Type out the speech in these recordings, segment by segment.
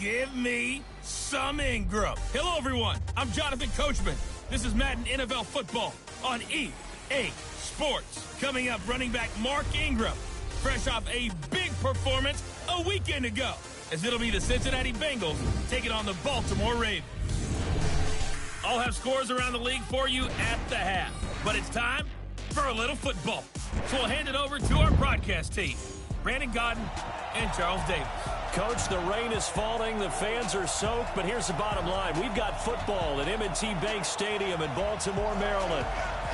Give me some Ingram. Hello, everyone. I'm Jonathan Coachman. This is Madden NFL Football on EA Sports. Coming up, running back Mark Ingram, fresh off a big performance a weekend ago, as it'll be the Cincinnati Bengals taking on the Baltimore Ravens. I'll have scores around the league for you at the half, but it's time for a little football. So we'll hand it over to our broadcast team, Brandon Godden and Charles Davis. Coach, the rain is falling, the fans are soaked, but here's the bottom line. We've got football at M&T Bank Stadium in Baltimore, Maryland.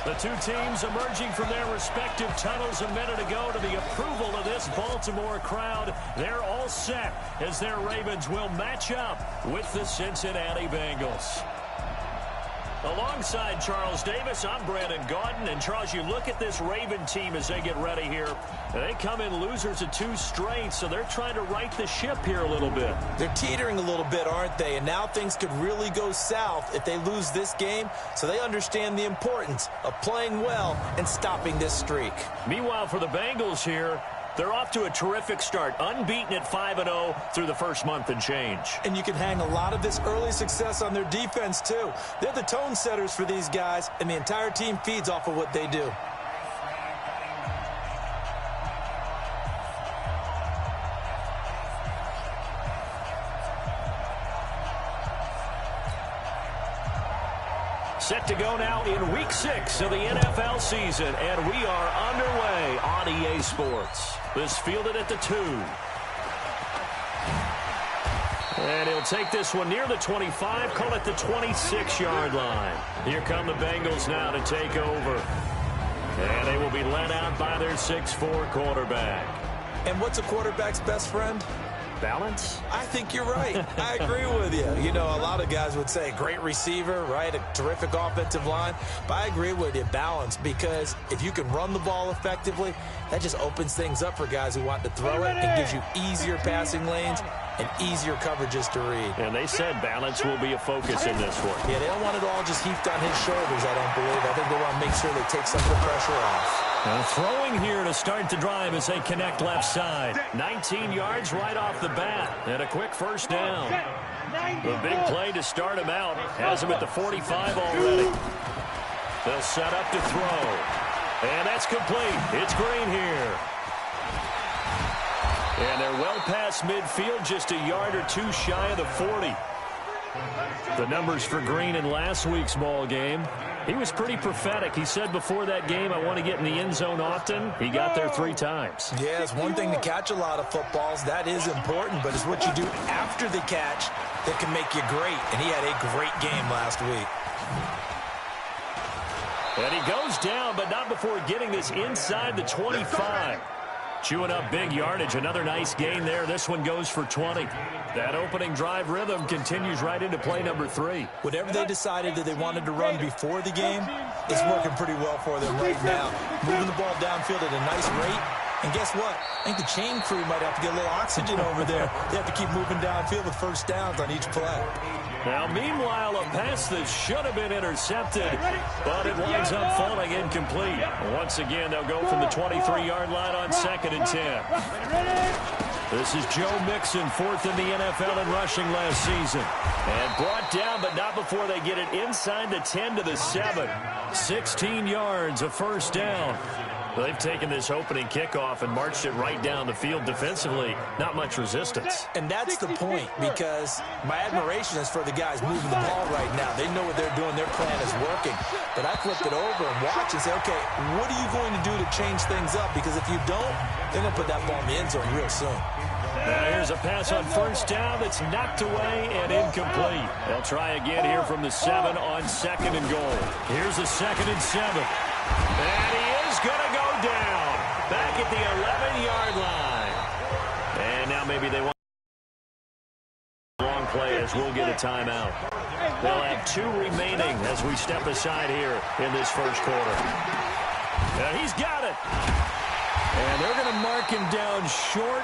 The two teams emerging from their respective tunnels a minute ago to the approval of this Baltimore crowd. They're all set as their Ravens will match up with the Cincinnati Bengals. Alongside Charles Davis, I'm Brandon Gaudin. And, Charles, you look at this Raven team as they get ready here. They come in losers of 2 straight, so they're trying to right the ship here a little bit. They're teetering a little bit, aren't they? And now things could really go south if they lose this game, so they understand the importance of playing well and stopping this streak. Meanwhile, for the Bengals here, they're off to a terrific start, unbeaten at 5-0 through the first month and change. And you can hang a lot of this early success on their defense, too. They're the tone setters for these guys, and the entire team feeds off of what they do. Set to go now in Week 6 of the NFL season, and we are underway on EA Sports. This fielded at the 2. And he'll take this one near the 25, call it the 26-yard line. Here come the Bengals now to take over. And they will be led out by their 6'4" quarterback. And what's a quarterback's best friend? Balance? I think you're right. I agree with you. You know, a lot of guys would say great receiver, right? A terrific offensive line. But I agree with you, balance, because if you can run the ball effectively, that just opens things up for guys who want to throw it and gives you easier passing lanes and easier coverages to read. And they said balance will be a focus in this one. Yeah, they don't want it all just heaped on his shoulders, I don't believe. I think they want to make sure they take some of the pressure off. And throwing here to start the drive as they connect left side. 19 yards right off the bat. And a quick first down. The big play to start him out has him at the 45 already. They'll set up to throw. And that's complete. It's Green here. And they're well past midfield, just a yard or 2 shy of the 40. The numbers for Green in last week's ball game. He was pretty prophetic. He said before that game, I want to get in the end zone often. He got there 3 times. Yeah, it's one thing to catch a lot of footballs. That is important, but it's what you do after the catch that can make you great. And he had a great game last week. And he goes down, but not before getting this inside the 25. Chewing up big yardage. Another nice gain there. This one goes for 20. That opening drive rhythm continues right into play number 3. Whatever they decided that they wanted to run before the game, it's working pretty well for them right now. Moving the ball downfield at a nice rate. And guess what? I think the chain crew might have to get a little oxygen over there. They have to keep moving downfield with first downs on each play. Now, meanwhile, a pass that should have been intercepted, but it winds up falling incomplete. Once again, they'll go from the 23-yard line on 2nd and 10. This is Joe Mixon, 4th in the NFL in rushing last season. And brought down, but not before they get it inside the 10 to the 7. 16 yards, a first down. They've taken this opening kickoff and marched it right down the field defensively. Not much resistance. And that's the point, because my admiration is for the guys moving the ball right now. They know what they're doing. Their plan is working. But I flipped it over and watch and say, okay, what are you going to do to change things up? Because if you don't, they're going to put that ball in the end zone real soon. Now here's a pass on first down that's knocked away and incomplete. They'll try again here from the 7 on 2nd and goal. Here's a 2nd and 7. And he is going to go down back at the 11-yard line. And now maybe they want a long play as we'll get a timeout. They'll have 2 remaining as we step aside here in this first quarter. And he's got it. And they're going to mark him down short,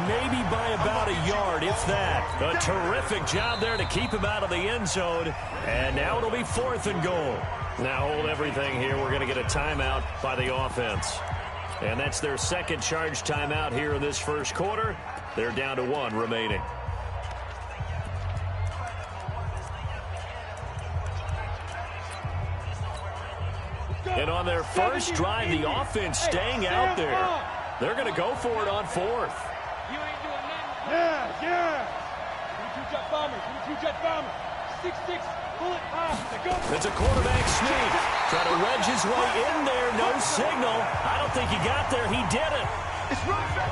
maybe by about a yard, if that. A terrific job there to keep him out of the end zone. And now it'll be 4th and goal. Now hold everything here. We're going to get a timeout by the offense. And that's their second charge timeout here in this first quarter. They're down to 1 remaining. And on their first drive, the offense staying out there. They're going to go for it on fourth. You ain't doing nothing. Yeah. 22-jet bomber. 22-jet bomber. 6-6. Bullet. It's a quarterback sneak. Trying to wedge his way in there. No signal. I don't think he got there. He didn't.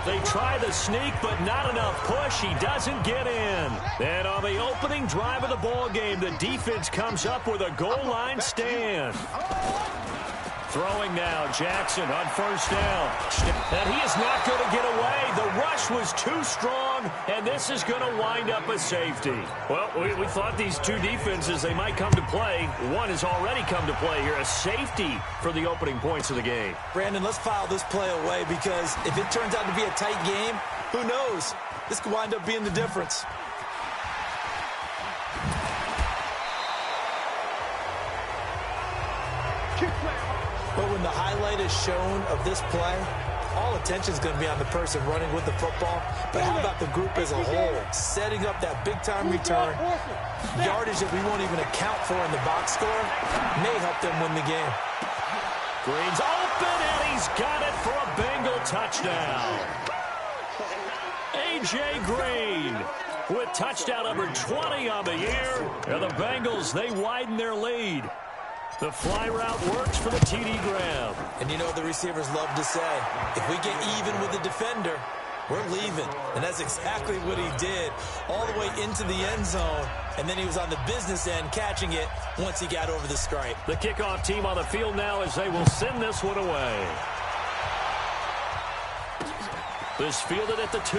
They try the sneak, but not enough push. He doesn't get in. And on the opening drive of the ball game, the defense comes up with a goal line stand. Throwing now, Jackson on first down. And he is not going to get away. The rush was too strong, and this is going to wind up a safety. Well, we thought these two defenses, they might come to play. One has already come to play here, a safety for the opening points of the game. Brandon, let's file this play away because if it turns out to be a tight game, who knows? This could wind up being the difference. But when the highlight is shown of this play, all attention is going to be on the person running with the football. But how about the group as a whole? Setting up that big-time return, yardage that we won't even account for in the box score, may help them win the game. Green's open, and he's got it for a Bengal touchdown. A.J. Green with touchdown number 20 on the year. And the Bengals, they widen their lead. The fly route works for the TD grab. And you know what the receivers love to say? If we get even with the defender, we're leaving. And that's exactly what he did all the way into the end zone. And then he was on the business end catching it once he got over the stripe. The kickoff team on the field now as they will send this one away. This fielded at the 2.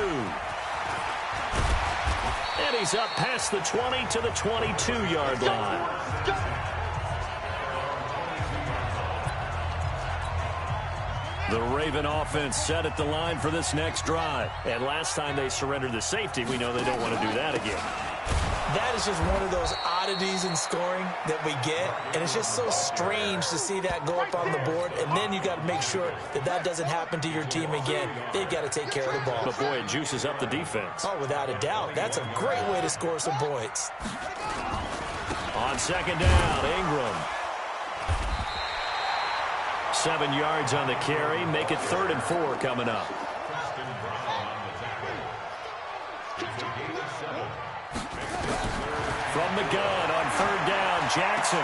And he's up past the 20 to the 22-yard line. The Raven offense set at the line for this next drive. And last time they surrendered the safety, we know they don't want to do that again. That is just one of those oddities in scoring that we get. And it's just so strange to see that go up on the board. And then you got to make sure that that doesn't happen to your team again. They've got to take care of the ball. But, boy, it juices up the defense. Oh, without a doubt. That's a great way to score some points. On second down, Ingram. 7 yards on the carry. Make it 3rd and 4 coming up. From the gun on 3rd down, Jackson.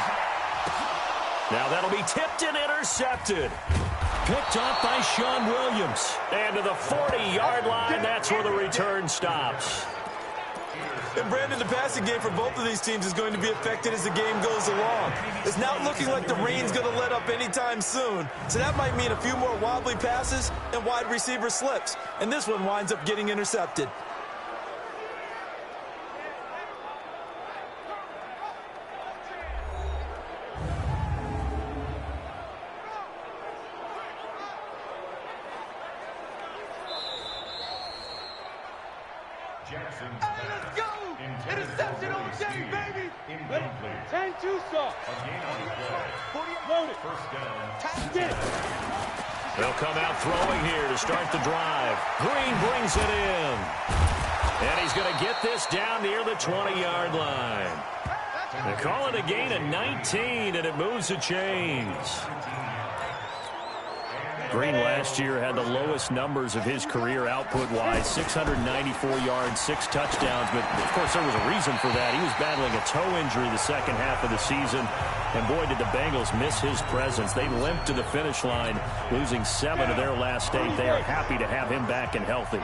Now that'll be tipped and intercepted. Picked up by Sean Williams. And to the 40-yard line, that's where the return stops. And Brandon, the passing game for both of these teams is going to be affected as the game goes along. It's not looking like the rain's going to let up anytime soon. So that might mean a few more wobbly passes and wide receiver slips. And this one winds up getting intercepted. Let's go! Interception on the day, baby! 10-2 stop. Loaded. Get it. They'll come out throwing here to start the drive. Green brings it in. And he's going to get this down near the 20-yard line. They call it a gain of 19, and it moves the chains. Green last year had the lowest numbers of his career output-wise, 694 yards, 6 touchdowns. But, of course, there was a reason for that. He was battling a toe injury the second half of the season. And, boy, did the Bengals miss his presence. They limped to the finish line, losing 7 of their last 8. They are happy to have him back and healthy.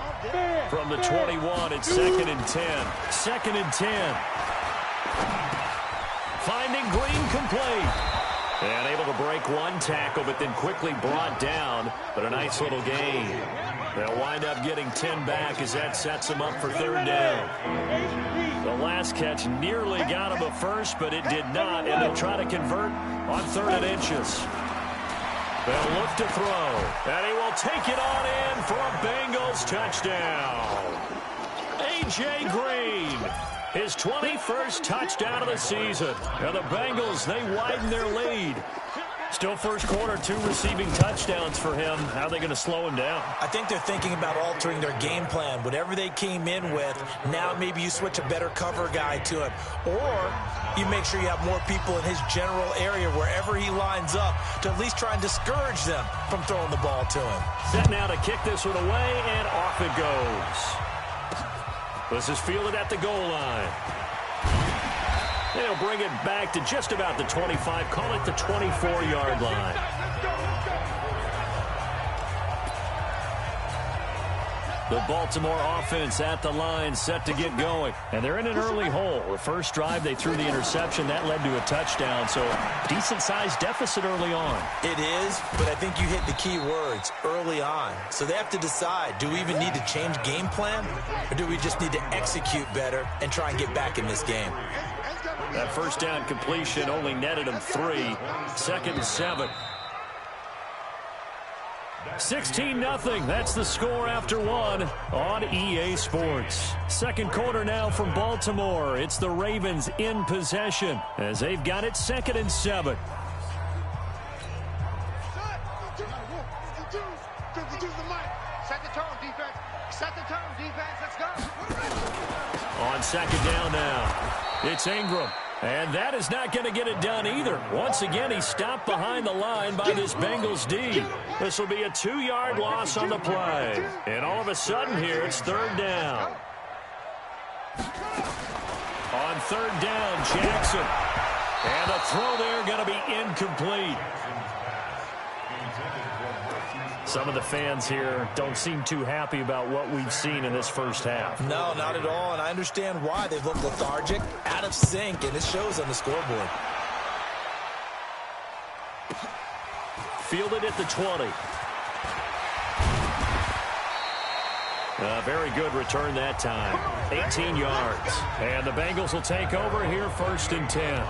From the 21, it's 2nd and 10. 2nd and 10. Finding Green complete. And able to break one tackle, but then quickly brought down. But a nice little gain. They'll wind up getting 10 back as that sets them up for 3rd down. The last catch nearly got him a first, but it did not. And they'll try to convert on 3rd and inches. They'll look to throw. And he will take it on in for a Bengals touchdown. A.J. Green. His 21st touchdown of the season. And the Bengals, they widen their lead. Still first quarter, 2 receiving touchdowns for him. How are they going to slow him down? I think they're thinking about altering their game plan. Whatever they came in with, now maybe you switch a better cover guy to him. Or you make sure you have more people in his general area wherever he lines up to at least try and discourage them from throwing the ball to him. Set now to kick this one away, and off it goes. This is fielded at the goal line. They'll bring it back to just about the 25. Call it the 24-yard line. The Baltimore offense at the line, set to get going. And they're in an early hole. The first drive, they threw the interception. That led to a touchdown, so decent-sized deficit early on. It is, but I think you hit the key words, early on. So they have to decide, do we even need to change game plan, or do we just need to execute better and try and get back in this game? That first down completion only netted him 3. 2nd and 7. 16-0. That's the score after 1 on EA Sports. Second quarter now from Baltimore. It's the Ravens in possession as they've got it 2nd and 7. Set the tone, defense. Set the tone, defense. Let's go. On 2nd down now, it's Ingram. And that is not going to get it done either. Once again, he's stopped behind the line by this Bengals D. This will be a 2-yard loss on the play. And all of a sudden here, it's 3rd down. On 3rd down, Jackson. And the throw there going to be incomplete. Some of the fans here don't seem too happy about what we've seen in this first half. No, not at all, and I understand why. They've looked lethargic, out of sync, and it shows on the scoreboard. Fielded at the 20. Very good return that time. 18 yards. And the Bengals will take over here 1st and 10.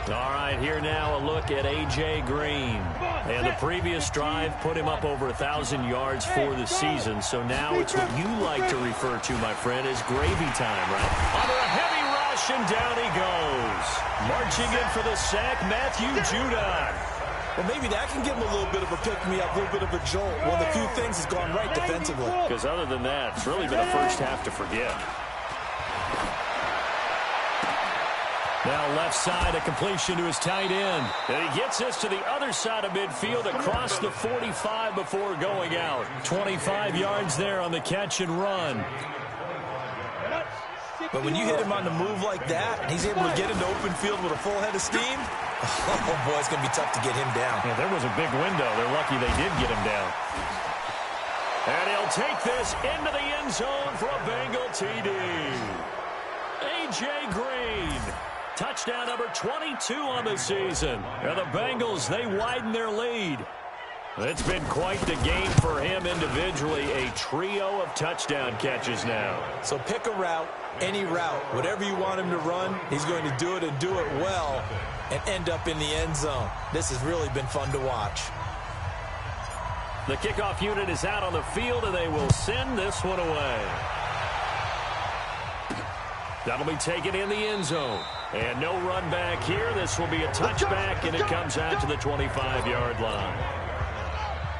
All right, here now a look at A.J. Green. And the previous drive put him up over 1,000 yards for the season. So now it's what you like to refer to, my friend, as gravy time, right? Under a heavy rush, and down he goes. Marching in for the sack, Matthew Judon. Well, maybe that can give him a little bit of a pick-me-up, a little bit of a jolt. One of the few things has gone right defensively. Because other than that, it's really been a first half to forget. Now left side, a completion to his tight end. And he gets this to the other side of midfield across the 45 before going out. 25 yards there on the catch and run. But when you hit him on the move like that, and he's able to get into open field with a full head of steam, oh boy, it's going to be tough to get him down. Yeah, there was a big window. They're lucky they did get him down. And he'll take this into the end zone for a Bengal TD. A.J. Green. Touchdown number 22 on the season. And the Bengals, they widen their lead. It's been quite the game for him individually. A trio of touchdown catches now. So pick a route, any route. Whatever you want him to run, he's going to do it and do it well and end up in the end zone. This has really been fun to watch. The kickoff unit is out on the field, and they will send this one away. That'll be taken in the end zone. And no run back here. This will be a touchback, and it comes out to the 25-yard line.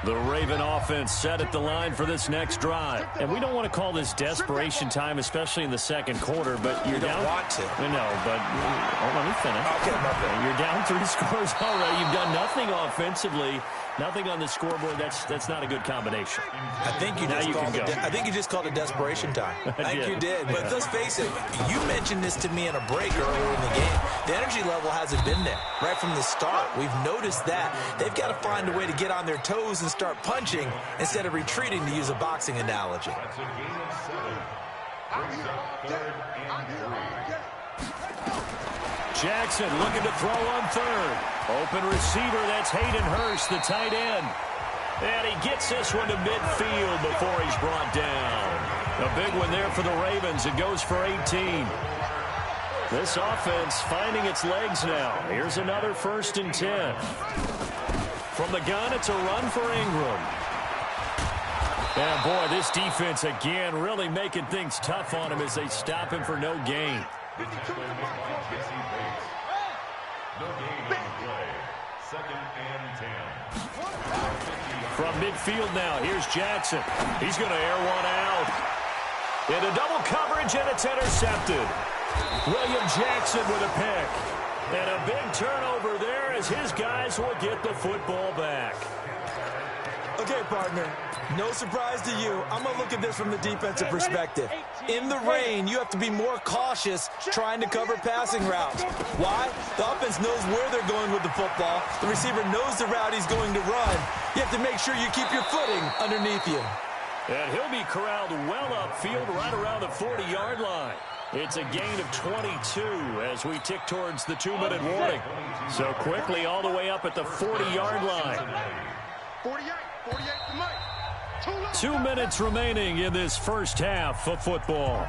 The Raven offense set at the line for this next drive. And we don't want to call this desperation time, especially in the second quarter, but you're down. You don't want to. No, but let me finish. Okay, okay. You're down 3 scores already. You've done nothing offensively, nothing on the scoreboard. That's not a good combination. I think you just called it desperation time. I think you did. But let's face it, you mentioned this to me in a break earlier in the game. The energy level hasn't been there right from the start. We've noticed that. They've got to find a way to get on their toes and start punching instead of retreating, to use a boxing analogy. Jackson looking to throw on 3rd. Open receiver, that's Hayden Hurst, the tight end. And he gets this one to midfield before he's brought down. A big one there for the Ravens. It goes for 18. This offense finding its legs now. Here's another 1st and 10. From the gun, it's a run for Ingram. And boy, this defense again really making things tough on him as they stop him for no gain. No gain on the play. 2nd and From midfield now, here's Jackson. He's going to air one out. Into double coverage, and it's intercepted. William Jackson with a pick. And a big turnover there as his guys will get the football back. Okay, partner, no surprise to you. I'm going to look at this from the defensive perspective. In the rain, you have to be more cautious trying to cover passing routes. Why? The offense knows where they're going with the football. The receiver knows the route he's going to run. You have to make sure you keep your footing underneath you. And he'll be corralled well upfield right around the 40-yard line. It's a gain of 22 as we tick towards the 2-minute warning. So quickly all the way up at the 40-yard line. 48 to Mike. 2 minutes remaining in this first half of football.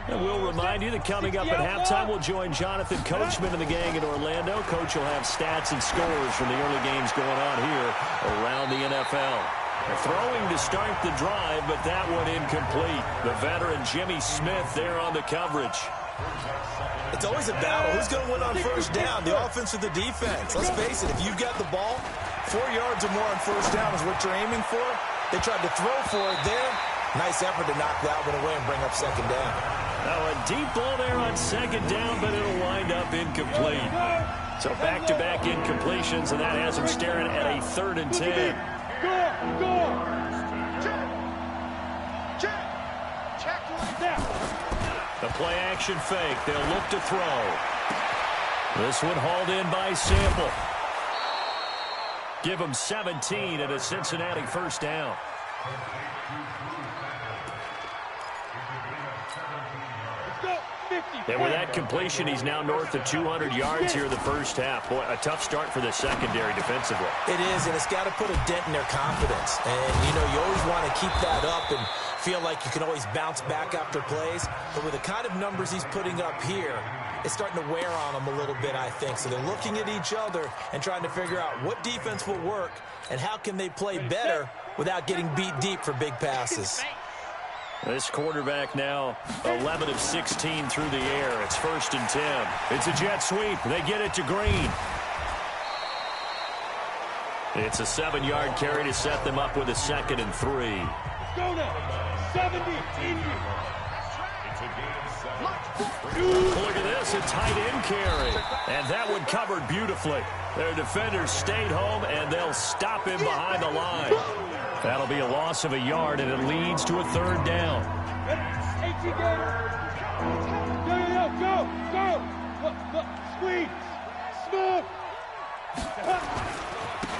And we'll remind you that coming up at halftime, we'll join Jonathan Coachman and the gang in Orlando. Coach will have stats and scores from the early games going on here around the NFL. Throwing to start the drive, but that one incomplete. The veteran Jimmy Smith there on the coverage. It's always a battle. Who's going to win on first down, the offense or the defense? Let's face it, if you've got the ball, 4 yards or more on first down is what you're aiming for. They tried to throw for it there. Nice effort to knock that one away and bring up second down. Now a deep ball there on second down, but it'll wind up incomplete. So back-to-back incompletions, and that has them staring at a 3rd and 10. The play-action fake. They'll look to throw. This one hauled in by Sample. Give them 17 and a Cincinnati first down. And with that completion, he's now north of 200 yards here in the first half. Boy, a tough start for the secondary defensively. It is, and it's got to put a dent in their confidence. And, you know, you always want to keep that up and feel like you can always bounce back after plays. But with the kind of numbers he's putting up here, it's starting to wear on them a little bit, I think. So they're looking at each other and trying to figure out what defense will work and how can they play better without getting beat deep for big passes. This quarterback now 11 of 16 through the air. It's 1st and 10. It's a jet sweep. They get it to Green. It's a 7-yard carry to set them up with a 2nd and 3. Go now. 70 Indy. Look at this, a tight end carry. And that one covered beautifully. Their defenders stayed home, and they'll stop him behind the line. That'll be a loss of a yard, and it leads to a 3rd down. Go. Squeeze. Smooth.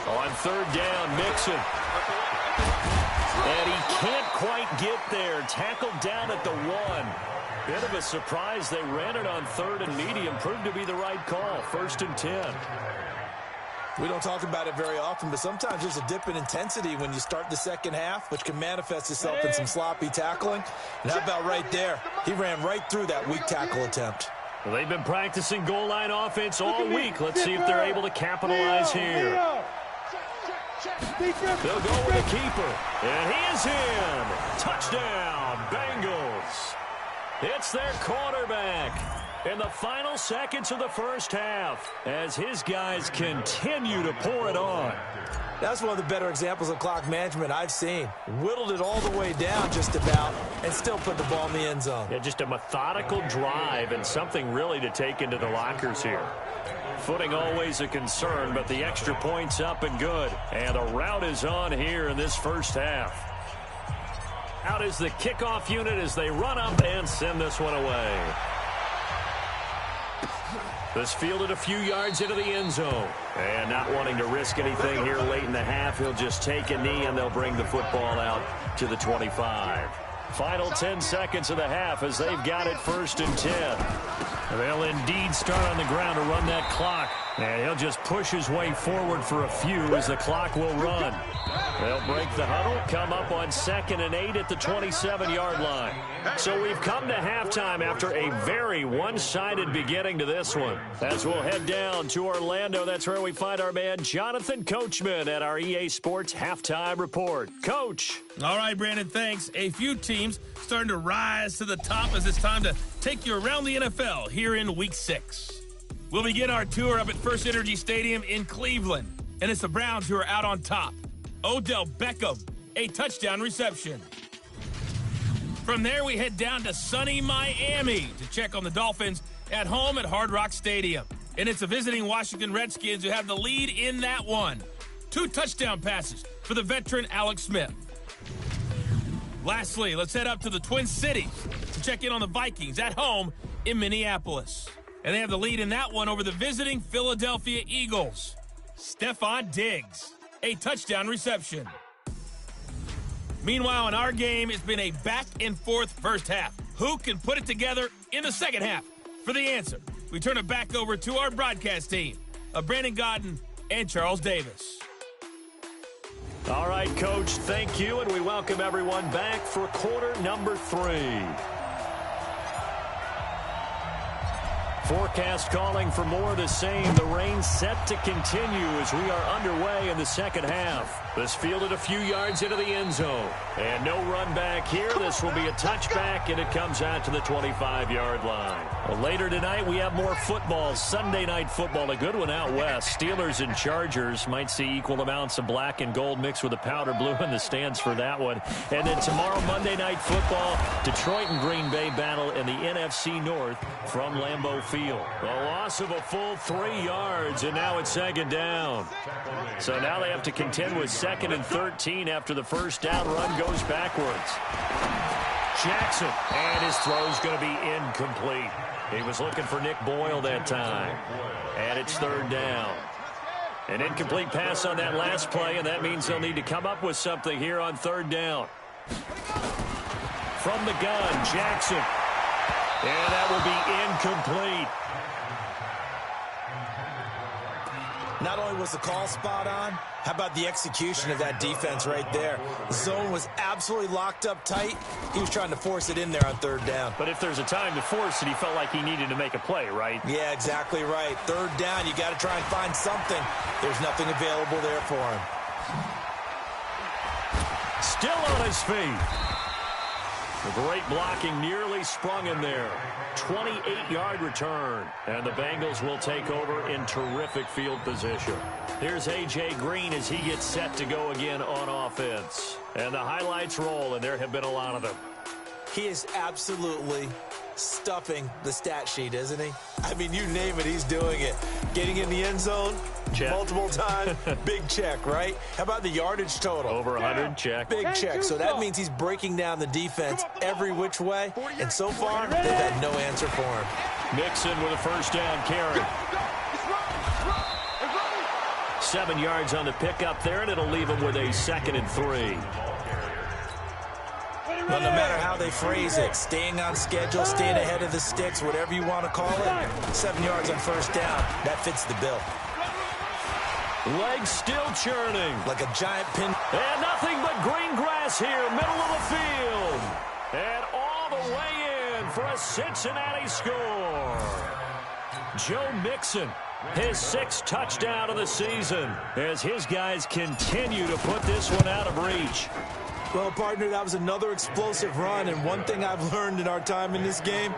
On 3rd down, Mixon. And he can't quite get there. Tackled down at the 1. Bit of a surprise. They ran it on 3rd and medium. Proved to be the right call. 1st and 10. We don't talk about it very often, but sometimes there's a dip in intensity when you start the second half, which can manifest itself in some sloppy tackling. And how about right there? He ran right through that weak tackle attempt. Well, they've been practicing goal line offense all week. Let's see if they're able to capitalize here. They'll go with the keeper. And he is in. Touchdown, Bengals. It's their quarterback in the final seconds of the first half as his guys continue to pour it on. That's one of the better examples of clock management I've seen. Whittled it all the way down just about and still put the ball in the end zone. Yeah, just a methodical drive and something really to take into the lockers here. Footing always a concern, but the extra point's up and good. And the route is on here in this first half. Out is the kickoff unit as they run up and send this one away. This fielded a few yards into the end zone. And not wanting to risk anything here late in the half, he'll just take a knee and they'll bring the football out to the 25. Final 10 seconds of the half as they've got it 1st and 10. They'll indeed start on the ground to run that clock. And he'll just push his way forward for a few as the clock will run. They'll break the huddle, come up on 2nd and 8 at the 27-yard line. So we've come to halftime after a very one-sided beginning to this one. As we'll head down to Orlando, that's where we find our man Jonathan Coachman at our EA Sports Halftime Report. Coach. All right, Brandon, thanks. A few teams starting to rise to the top as it's time to take you around the NFL here in Week 6. We'll begin our tour up at First Energy Stadium in Cleveland, and it's the Browns who are out on top. Odell Beckham, a touchdown reception. From there, we head down to sunny Miami to check on the Dolphins at home at Hard Rock Stadium. And it's the visiting Washington Redskins who have the lead in that one. 2 touchdown passes for the veteran Alex Smith. Lastly, let's head up to the Twin Cities to check in on the Vikings at home in Minneapolis. And they have the lead in that one over the visiting Philadelphia Eagles. Stephon Diggs, a touchdown reception. Meanwhile, in our game, it's been a back-and-forth first half. Who can put it together in the second half? For the answer, we turn it back over to our broadcast team of Brandon Godden and Charles Davis. All right, Coach, thank you, and we welcome everyone back for quarter number 3. Forecast calling for more of the same. The rain set to continue as we are underway in the second half. This fielded a few yards into the end zone. And no run back here. This will be a touchback, and it comes out to the 25-yard line. Well, later tonight, we have more football. Sunday night football, a good one out west. Steelers and Chargers might see equal amounts of black and gold mixed with a powder blue in the stands for that one. And then tomorrow, Monday night football, Detroit and Green Bay battle in the NFC North from Lambeau Field. A loss of a full 3 yards, and now it's second down. So now they have to contend with 2nd and 13 after the first down run goes backwards. Jackson, and his throw's going to be incomplete. He was looking for Nick Boyle that time. And it's 3rd down. An incomplete pass on that last play, and that means they'll need to come up with something here on 3rd down. From the gun, Jackson. And that will be incomplete. Not only was the call spot on, how about the execution of that defense right there? The zone was absolutely locked up tight. He was trying to force it in there on 3rd down. But if there's a time to force it, he felt like he needed to make a play, right? Yeah, exactly right. 3rd down, you got to try and find something. There's nothing available there for him. Still on his feet. The great blocking nearly sprung him there. 28-yard return. And the Bengals will take over in terrific field position. Here's A.J. Green as he gets set to go again on offense. And the highlights roll, and there have been a lot of them. He is absolutely stuffing the stat sheet, isn't he? I mean, you name it, he's doing it. Getting in the end zone check. Multiple times, big check, right? How about the yardage total? Over 100, check. Big check. So that means he's breaking down the defense every which way, and so far, they've had no answer for him. Mixon with a first down carry. 7 yards on the pickup there, and it'll leave him with a 2nd and 3. Well, no matter how they phrase it, staying on schedule, staying ahead of the sticks, whatever you want to call it, 7 yards on first down, that fits the bill. Legs still churning. Like a giant pin. And nothing but green grass here, middle of the field. And all the way in for a Cincinnati score. Joe Mixon, his 6th touchdown of the season, as his guys continue to put this one out of reach. Well, partner, that was another explosive run, and one thing I've learned in our time in this game,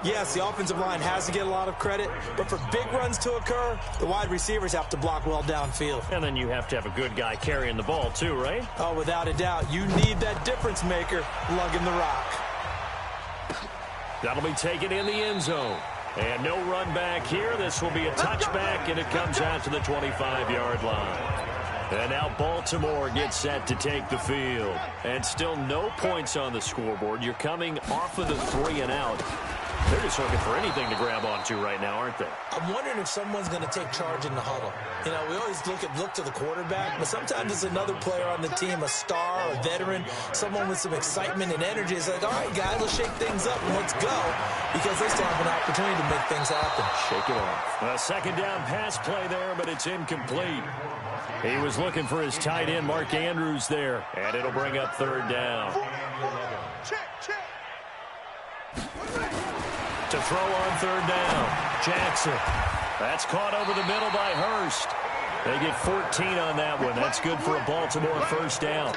yes, the offensive line has to get a lot of credit, but for big runs to occur, the wide receivers have to block well downfield. And then you have to have a good guy carrying the ball too, right? Oh, without a doubt. You need that difference maker lugging the rock. That'll be taken in the end zone. And no run back here. This will be a touchback, and it comes out to the 25-yard line. And now Baltimore gets set to take the field. And still no points on the scoreboard. You're coming off of the 3 and out. They're just looking for anything to grab onto right now, aren't they? I'm wondering if someone's going to take charge in the huddle. You know, we always look to the quarterback, but sometimes it's another player on the team, a star, a veteran, someone with some excitement and energy. It's like, all right, guys, let's shake things up and let's go, because they still have an opportunity to make things happen. Shake it off. A second down pass play there, but it's incomplete. He was looking for his tight end, Mark Andrews, there, and it'll bring up third down. To throw on third down, Jackson. That's caught over the middle by Hurst. They get 14 on that one. That's good for a Baltimore first down.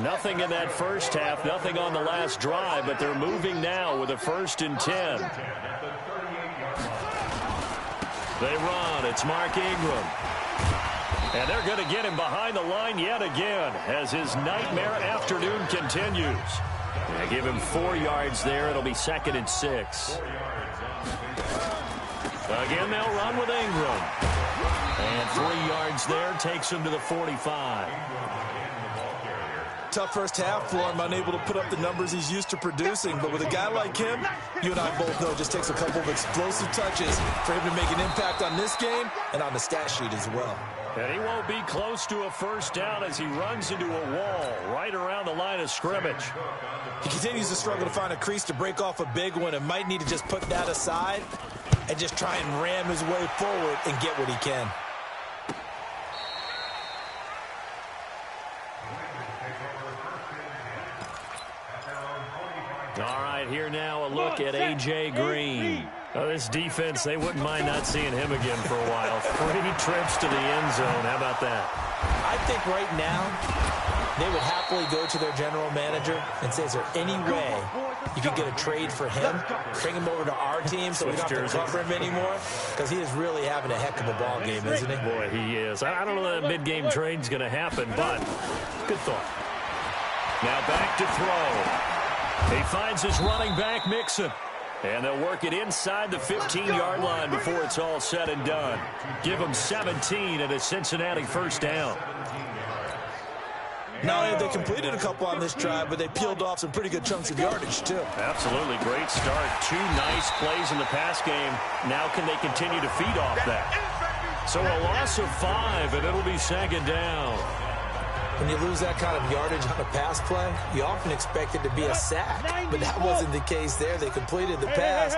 Nothing in that first half, nothing on the last drive, but they're moving now with a 1st and 10. They run. It's Mark Ingram. And they're going to get him behind the line yet again as his nightmare afternoon continues. They give him 4 yards there. It'll be 2nd and 6. Again, they'll run with Ingram. And 3 yards there takes him to the 45. Tough first half for him, unable to put up the numbers he's used to producing. But with a guy like him, you and I both know it just takes a couple of explosive touches for him to make an impact on this game and on the stat sheet as well. And he won't be close to a first down as he runs into a wall right around the line of scrimmage. He continues to struggle to find a crease to break off a big one and might need to just put that aside and just try and ram his way forward and get what he can. All right, here now a look at A.J. Green. This defense, they wouldn't mind not seeing him again for a while. 3 trips to the end zone. How about that? I think right now they would happily go to their general manager and say, is there any way you can get a trade for him, bring him over to our team so we don't have to cover him anymore? Because he is really having a heck of a ball game, isn't he? Boy, he is. I don't know that mid-game trade's going to happen, but good thought. Now back to throw. He finds his running back, Mixon. And they'll work it inside the 15-yard line before it's all said and done. Give them 17 and a Cincinnati first down. Not only have they completed a couple on this drive, but they peeled off some pretty good chunks of yardage, too. Absolutely. Great start. 2 nice plays in the pass game. Now can they continue to feed off that? So a loss of 5, and it'll be 2nd down. When you lose that kind of yardage on a pass play, you often expect it to be a sack. But that wasn't the case there. They completed the pass.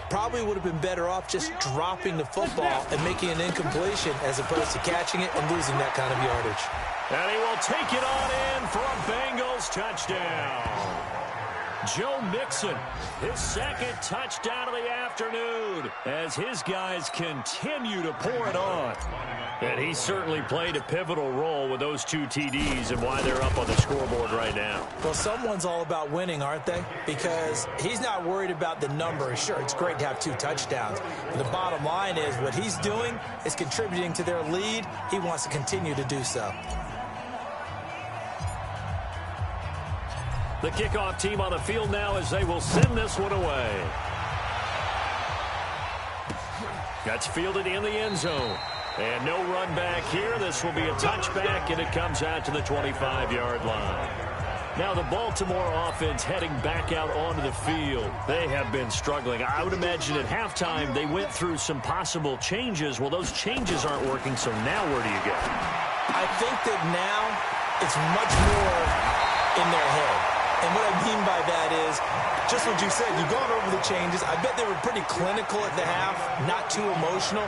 Probably would have been better off just dropping the football and making an incompletion as opposed to catching it and losing that kind of yardage. And he will take it on in for a Bengals touchdown. Joe Mixon, his 2nd touchdown of the afternoon as his guys continue to pour it on. And he certainly played a pivotal role with those 2 TDs and why they're up on the scoreboard right now. Well, someone's all about winning, aren't they? Because he's not worried about the number. Sure, it's great to have 2 touchdowns. But the bottom line is what he's doing is contributing to their lead. He wants to continue to do so. The kickoff team on the field now as they will send this one away. That's fielded in the end zone. And no run back here. This will be a touchback, and it comes out to the 25-yard line. Now the Baltimore offense heading back out onto the field. They have been struggling. I would imagine at halftime they went through some possible changes. Well, those changes aren't working, so now where do you go? I think that now it's much more in their head. And what I mean by that is, just what you said, you've gone over the changes. I bet they were pretty clinical at the half, not too emotional.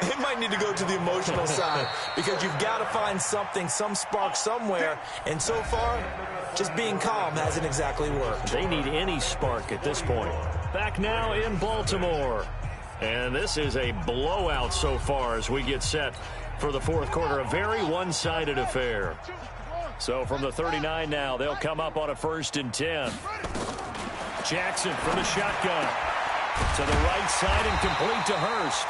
They might need to go to the emotional side because you've got to find something, some spark somewhere. And so far, just being calm hasn't exactly worked. They need any spark at this point. Back now in Baltimore. And this is a blowout so far as we get set for the 4th quarter. A very one-sided affair. So from the 39 now, they'll come up on a 1st and 10. Jackson from the shotgun. To the right side and complete to Hurst.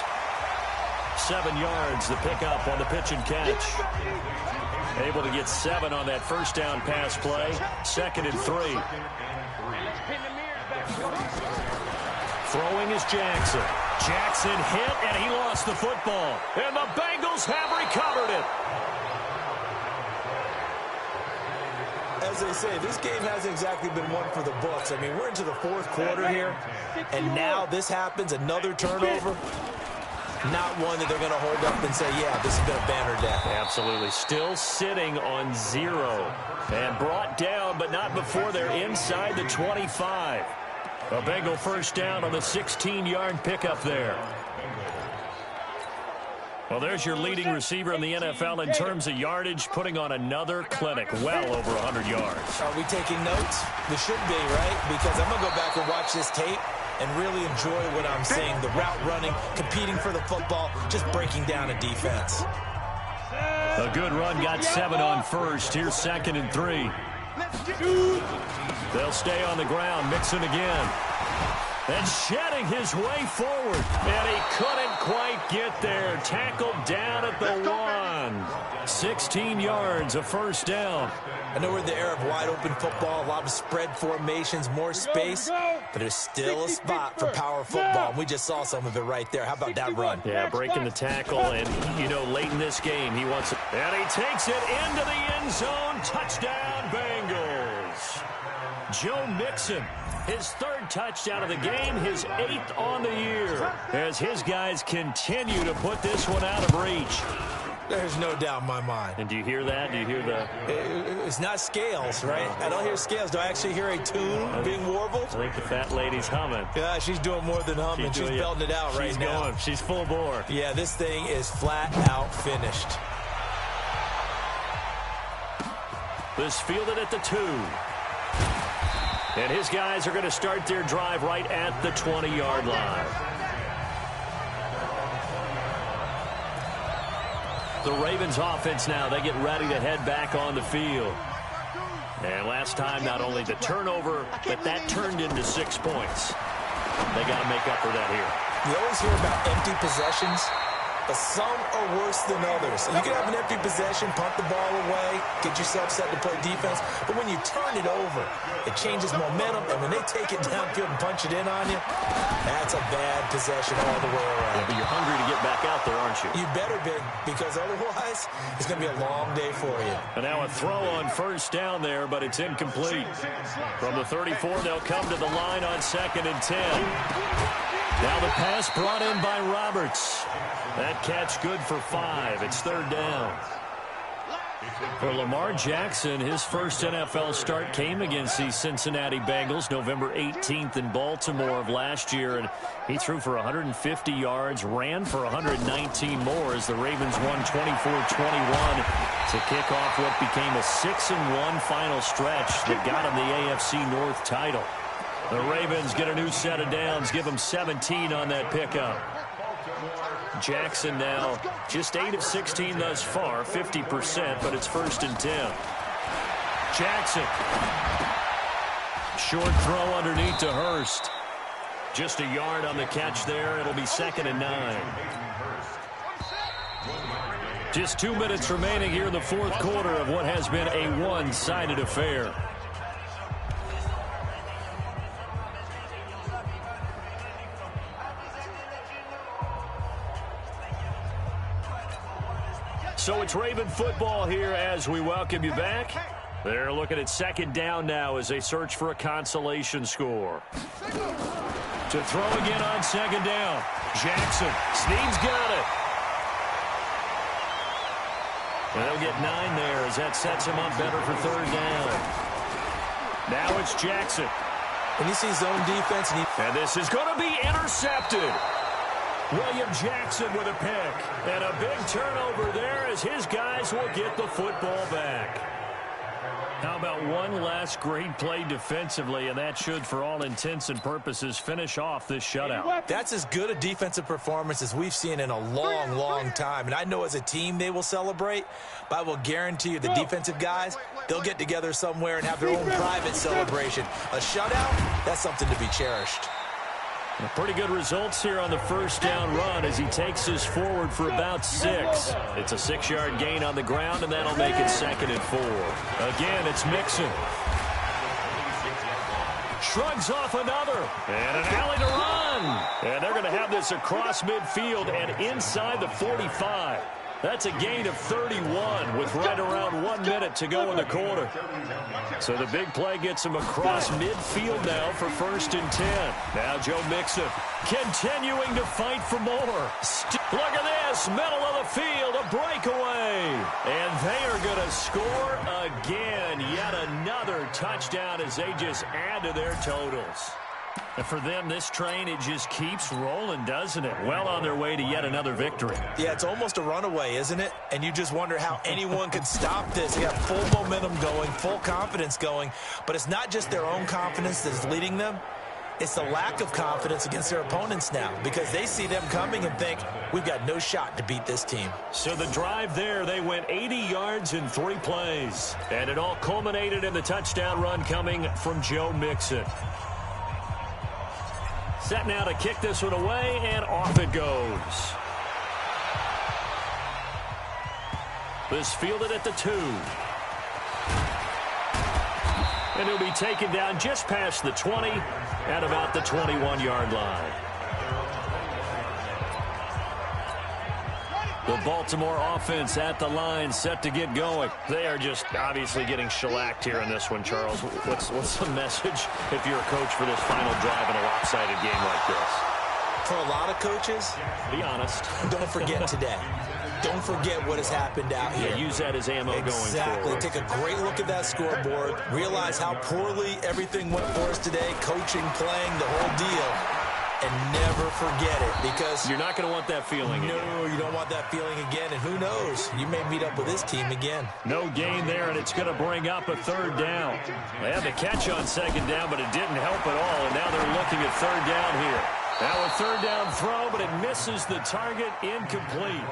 7 yards, the pickup on the pitch and catch. Able to get 7 on that first down pass play. 2nd and 3. Throwing is Jackson. Jackson hit, and he lost the football. And the Bengals have recovered it. as they say, this game hasn't exactly been one for the books. I mean, we're into the fourth quarter here, and now this happens, another turnover. Not one that they're going to hold up and say, yeah, this has been a banner day. Absolutely. Still sitting on 0. And brought down, but not before they're inside the 25. A Bengal first down on the 16-yard pickup there. Well, there's your leading receiver in the NFL in terms of yardage, putting on another clinic, well over 100 yards. Are we taking notes? We should be, right? Because I'm going to go back and watch this tape and really enjoy what I'm seeing. The route running, competing for the football, just breaking down a defense. A good run, got 7 on first. Here's 2nd and 3. They'll stay on the ground. Mixon again. And shedding his way forward. And he couldn't quite get there. Tackled down at the 1. 16 yards, a first down. I know we're in the era of wide-open football, a lot of spread formations, more space, but there's still a spot for power football, and we just saw some of it right there. How about that run? Yeah, breaking the tackle, and, you know, late in this game, he wants it. And he takes it into the end zone. Touchdown, Bengals. Joe Mixon, his 3rd touchdown of the game, his 8th on the year, as his guys continue to put this one out of reach. There's no doubt in my mind. And do you hear that? Do you hear the... It's not scales, right? I don't hear scales. Do I actually hear a tune being warbled? I think the fat lady's humming. Yeah, she's doing more than humming. She's belting it out right now. She's going. She's full bore. Yeah, this thing is flat out finished. This fielded at the 2. And his guys are going to start their drive right at the 20-yard line. The Ravens offense now, they get ready to head back on the field. And last time, not only the turnover, but that turned into 6 points. They got to make up for that here. You always hear about empty possessions, but some are worse than others. You can have an empty possession, punt the ball away, get yourself set to play defense, but when you turn it over, it changes momentum, and when they take it downfield and punch it in on you, that's a bad possession all the way around. Yeah, but you're hungry to get back out there, aren't you? You better be, because otherwise, it's going to be a long day for you. And now a throw on first down there, but it's incomplete. From the 34, they'll come to the line on 2nd and 10. Now the pass brought in by Roberts. That catch good for 5. It's 3rd down. For Lamar Jackson, his first NFL start came against the Cincinnati Bengals November 18th in Baltimore of last year, and he threw for 150 yards, ran for 119 more as the Ravens won 24-21 to kick off what became a 6-1 final stretch that got him the AFC North title. The Ravens get a new set of downs, give them 17 on that pickup. Jackson now just 8 of 16 thus far, 50%, but it's 1st and 10. Jackson. Short throw underneath to Hurst. Just a yard on the catch there. It'll be 2nd and 9. Just 2 minutes remaining here in the fourth quarter of what has been a one-sided affair. So it's Raven football here as we welcome you back. They're looking at 2nd down now as they search for a consolation score. To throw again on 2nd down. Jackson. Snead's got it. And they'll get 9 there as that sets him up better for 3rd down. Now it's Jackson. And you see zone defense. And this is going to be intercepted. William Jackson with a pick. And a big turnover there as his guys will get the football back. How about one last great play defensively, and that should, for all intents and purposes, finish off this shutout. That's as good a defensive performance as we've seen in a long, long time. And I know as a team they will celebrate, but I will guarantee you the defensive guys, they'll get together somewhere and have their own private celebration. A shutout, that's something to be cherished. Pretty good results here on the first down run as he takes this forward for about 6. It's a 6-yard gain on the ground, and that'll make it 2nd and 4. Again, it's Mixon. Shrugs off another. And an alley to run. And they're going to have this across midfield and inside the 45. That's a gain of 31 with right around 1 minute to go in the quarter. So the big play gets him across midfield now for 1st and 10. Now Joe Mixon continuing to fight for more. Look at this, middle of the field, a breakaway. And they are going to score again. Yet another touchdown as they just add to their totals. And for them, this train, it just keeps rolling, doesn't it? Well on their way to yet another victory. Yeah, it's almost a runaway, isn't it? And you just wonder how anyone could stop this. They got full momentum going, full confidence going. But it's not just their own confidence that's leading them. It's the lack of confidence against their opponents now because they see them coming and think, we've got no shot to beat this team. So the drive there, they went 80 yards in 3 plays. And it all culminated in the touchdown run coming from Joe Mixon. Set now to kick this one away, and off it goes. This fielded at the 2. And he'll be taken down just past the 20 at about the 21-yard line. The Baltimore offense at the line, set to get going. They are just obviously getting shellacked here in this one, Charles. What's the message if you're a coach for this final drive in a lopsided game like this? For a lot of coaches, be honest. Don't forget today. Don't forget what has happened out here. Yeah, use that as ammo going forward. Exactly. Take a great look at that scoreboard. Realize how poorly everything went for us today. Coaching, playing, the whole deal. And never forget it because you're not going to want that feeling again. No, you don't want that feeling again. And who knows? You may meet up with this team again. No gain there, and it's going to bring up a 3rd down. They had the catch on 2nd down, but it didn't help at all. And now they're looking at 3rd down here. Now a 3rd down throw, but it misses the target, incomplete.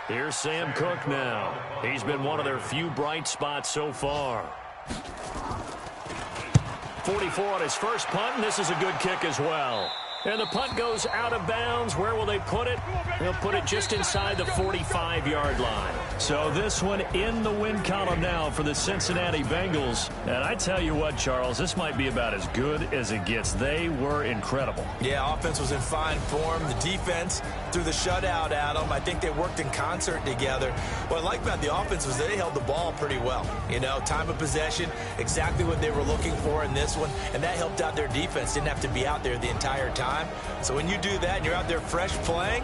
Here's Sam Cook now. He's been one of their few bright spots so far. 44 on his first punt, and this is a good kick as well. And the punt goes out of bounds. Where will they put it? They'll put it just inside the 45-yard line. So this one in the win column now for the Cincinnati Bengals. And I tell you what, Charles, this might be about as good as it gets. They were incredible. Yeah, offense was in fine form. The defense threw the shutout at them. I think they worked in concert together. What I like about the offense was they held the ball pretty well. You know, time of possession, exactly what they were looking for in this one. And that helped out their defense. Didn't have to be out there the entire time. So when you do that and you're out there fresh playing,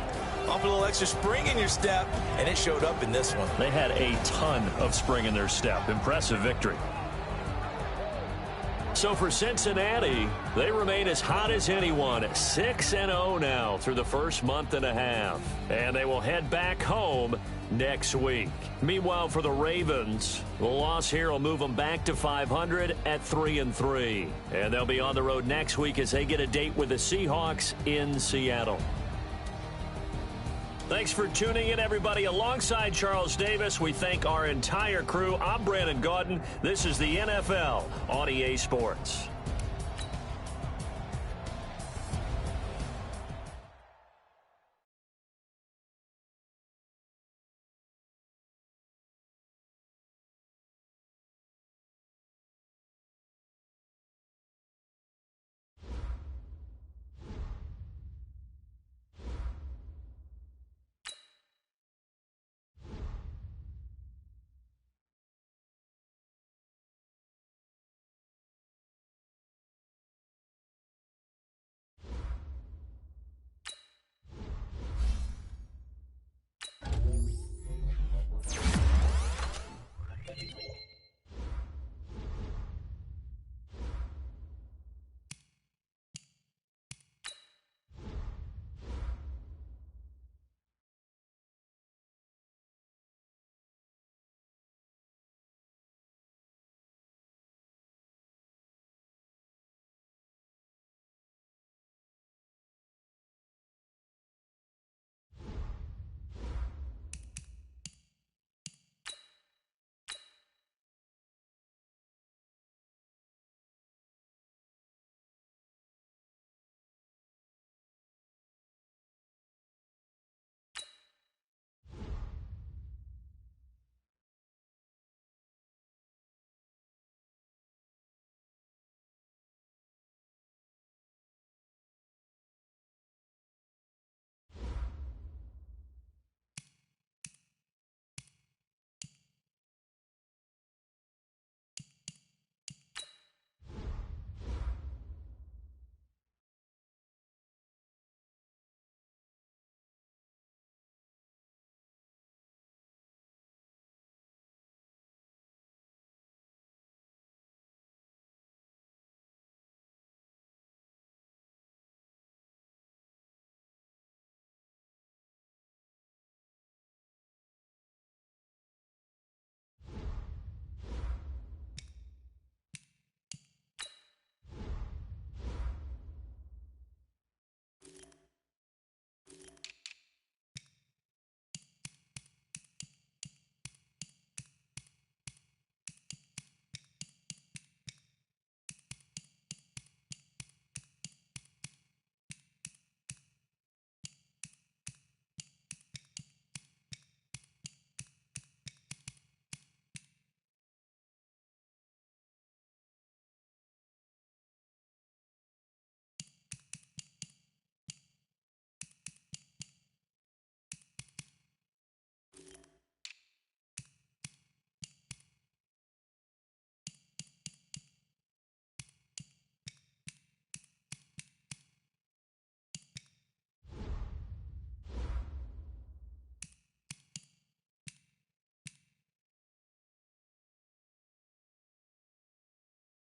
off a little extra spring in your step, and it showed up in this one. They had a ton of spring in their step. Impressive victory. So for Cincinnati, they remain as hot as anyone, 6-0 now through the first month and a half. And they will head back home next week. Meanwhile, for the Ravens, the loss here will move them back to 500 at 3-3. And they'll be on the road next week as they get a date with the Seahawks in Seattle. Thanks for tuning in, everybody. Alongside Charles Davis, we thank our entire crew. I'm Brandon Gaudin. This is the NFL on EA Sports.